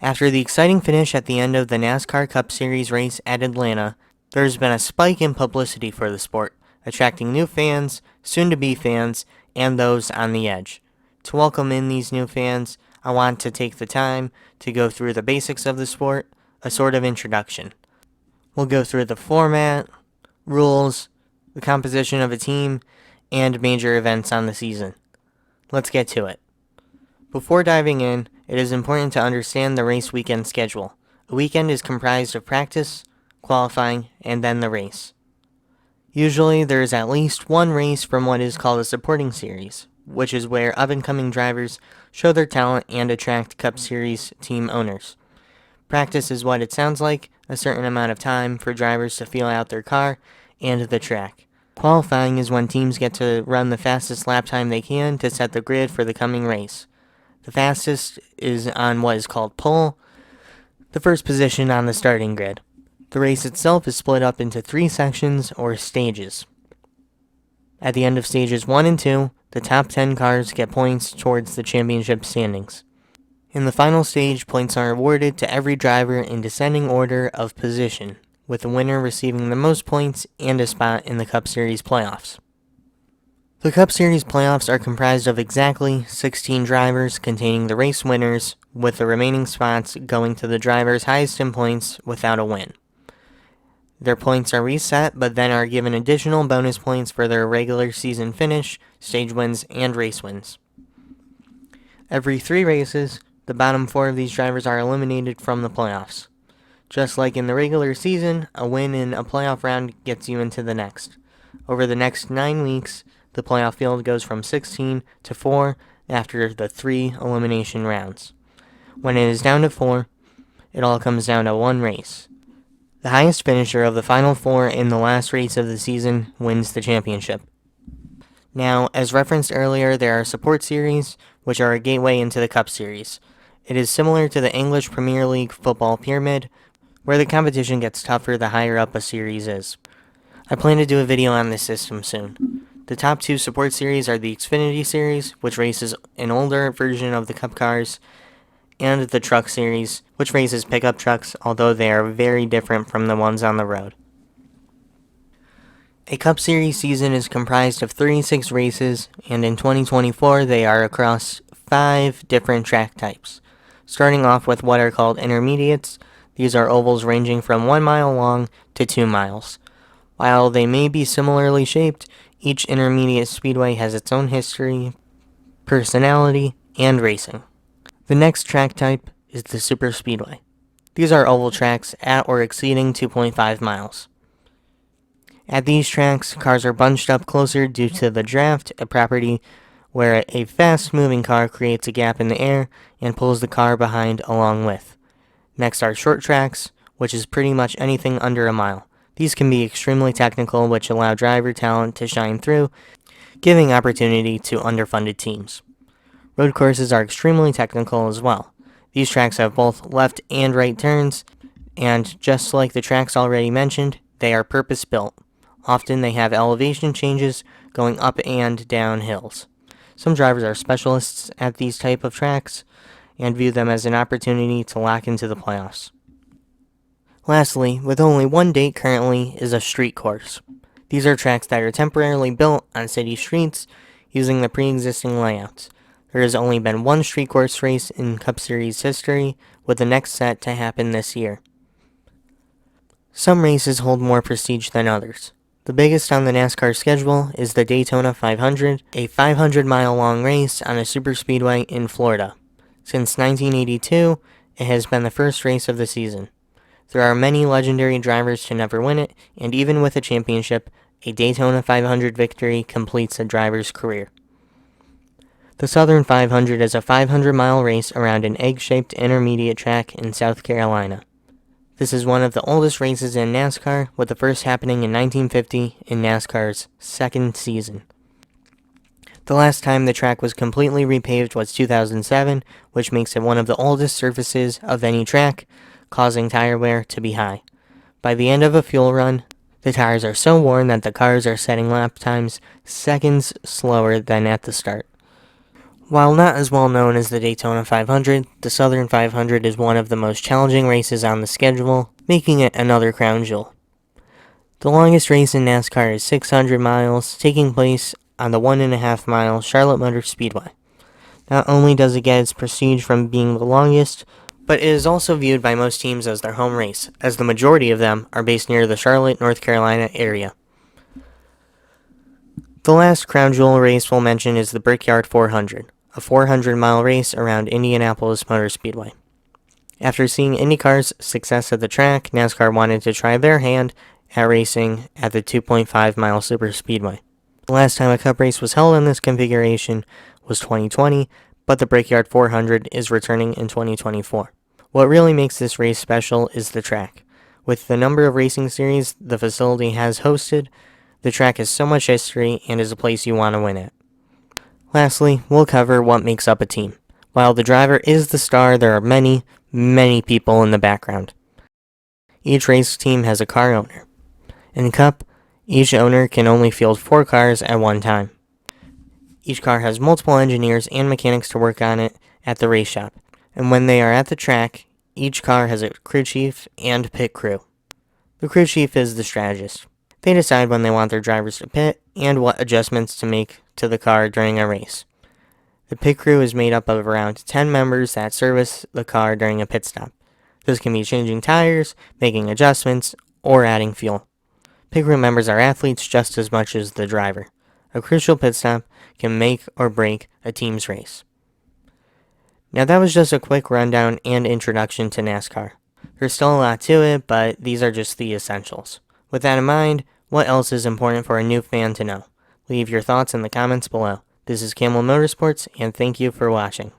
After the exciting finish at the end of the NASCAR Cup Series race at Atlanta, there's been a spike in publicity for the sport, attracting new fans, soon-to-be fans, and those on the edge. To welcome in these new fans, I want to take the time to go through the basics of the sport, a sort of introduction. We'll go through the format, rules, the composition of a team, and major events on the season. Let's get to it. Before diving in, it is important to understand the race weekend schedule. A weekend is comprised of practice, qualifying, and then the race. Usually, there is at least one race from what is called a supporting series, which is where up-and-coming drivers show their talent and attract Cup Series team owners. Practice is what it sounds like, a certain amount of time for drivers to feel out their car and the track. Qualifying is when teams get to run the fastest lap time they can to set the grid for the coming race. The fastest is on what is called pole, the first position on the starting grid. The race itself is split up into 3 sections or stages. At the end of stages 1 and 2, the top 10 cars get points towards the championship standings. In the final stage, points are awarded to every driver in descending order of position, with the winner receiving the most points and a spot in the Cup Series playoffs. The Cup Series playoffs are comprised of exactly 16 drivers containing the race winners, with the remaining spots going to the drivers highest in points without a win. Their points are reset, but then are given additional bonus points for their regular season finish, stage wins, and race wins. Every 3 races, the bottom 4 of these drivers are eliminated from the playoffs. Just like in the regular season, a win in a playoff round gets you into the next. Over the next 9 weeks, the playoff field goes from 16 to 4 after the 3 elimination rounds. When it is down to 4, it all comes down to one race. The highest finisher of the final 4 in the last race of the season wins the championship. Now, as referenced earlier, there are support series, which are a gateway into the Cup Series. It is similar to the English Premier League football pyramid, where the competition gets tougher the higher up a series is. I plan to do a video on this system soon. The top 2 support series are the Xfinity Series, which races an older version of the Cup cars, and the Truck Series, which races pickup trucks, although they are very different from the ones on the road. A Cup Series season is comprised of 36 races, and in 2024 they are across 5 different track types. Starting off with what are called intermediates, these are ovals ranging from 1 mile long to 2 miles. While they may be similarly shaped, each intermediate speedway has its own history, personality, and racing. The next track type is the super speedway. These are oval tracks at or exceeding 2.5 miles. At these tracks, cars are bunched up closer due to the draft, a property where a fast-moving car creates a gap in the air and pulls the car behind along with. Next are short tracks, which is pretty much anything under a mile. These can be extremely technical, which allow driver talent to shine through, giving opportunity to underfunded teams. Road courses are extremely technical as well. These tracks have both left and right turns, and just like the tracks already mentioned, they are purpose-built. Often they have elevation changes going up and down hills. Some drivers are specialists at these type of tracks and view them as an opportunity to lock into the playoffs. Lastly, with only one date currently, is a street course. These are tracks that are temporarily built on city streets using the pre-existing layouts. There has only been one street course race in Cup Series history, with the next set to happen this year. Some races hold more prestige than others. The biggest on the NASCAR schedule is the Daytona 500, a 500-mile-long race on a superspeedway in Florida. Since 1982, it has been the first race of the season. There are many legendary drivers to never win it, and even with a championship, a Daytona 500 victory completes a driver's career. The Southern 500 is a 500-mile race around an egg-shaped intermediate track in South Carolina. This is one of the oldest races in NASCAR, with the first happening in 1950 in NASCAR's second season. The last time the track was completely repaved was 2007, which makes it one of the oldest surfaces of any track, causing tire wear to be high. By the end of a fuel run, the tires are so worn that the cars are setting lap times seconds slower than at the start. While not as well known as the Daytona 500, the Southern 500 is one of the most challenging races on the schedule, making it another crown jewel. The longest race in NASCAR is 600 miles, taking place on the 1.5 mile Charlotte Motor Speedway. Not only does it get its prestige from being the longest, but it is also viewed by most teams as their home race, as the majority of them are based near the Charlotte, North Carolina area. The last crown jewel race we'll mention is the Brickyard 400, a 400-mile race around Indianapolis Motor Speedway. After seeing IndyCar's success at the track, NASCAR wanted to try their hand at racing at the 2.5-mile superspeedway. The last time a cup race was held in this configuration was 2020, but the Brickyard 400 is returning in 2024. What really makes this race special is the track. With the number of racing series the facility has hosted, the track has so much history and is a place you want to win at. Lastly, we'll cover what makes up a team. While the driver is the star, there are many, many people in the background. Each race team has a car owner. In Cup, each owner can only field 4 cars at one time. Each car has multiple engineers and mechanics to work on it at the race shop. And when they are at the track, each car has a crew chief and pit crew. The crew chief is the strategist. They decide when they want their drivers to pit and what adjustments to make to the car during a race. The pit crew is made up of around 10 members that service the car during a pit stop. This can be changing tires, making adjustments, or adding fuel. Pit crew members are athletes just as much as the driver. A crucial pit stop can make or break a team's race. Now that was just a quick rundown and introduction to NASCAR. There's still a lot to it, but these are just the essentials. With that in mind, what else is important for a new fan to know? Leave your thoughts in the comments below. This is Camel Motorsports, and thank you for watching.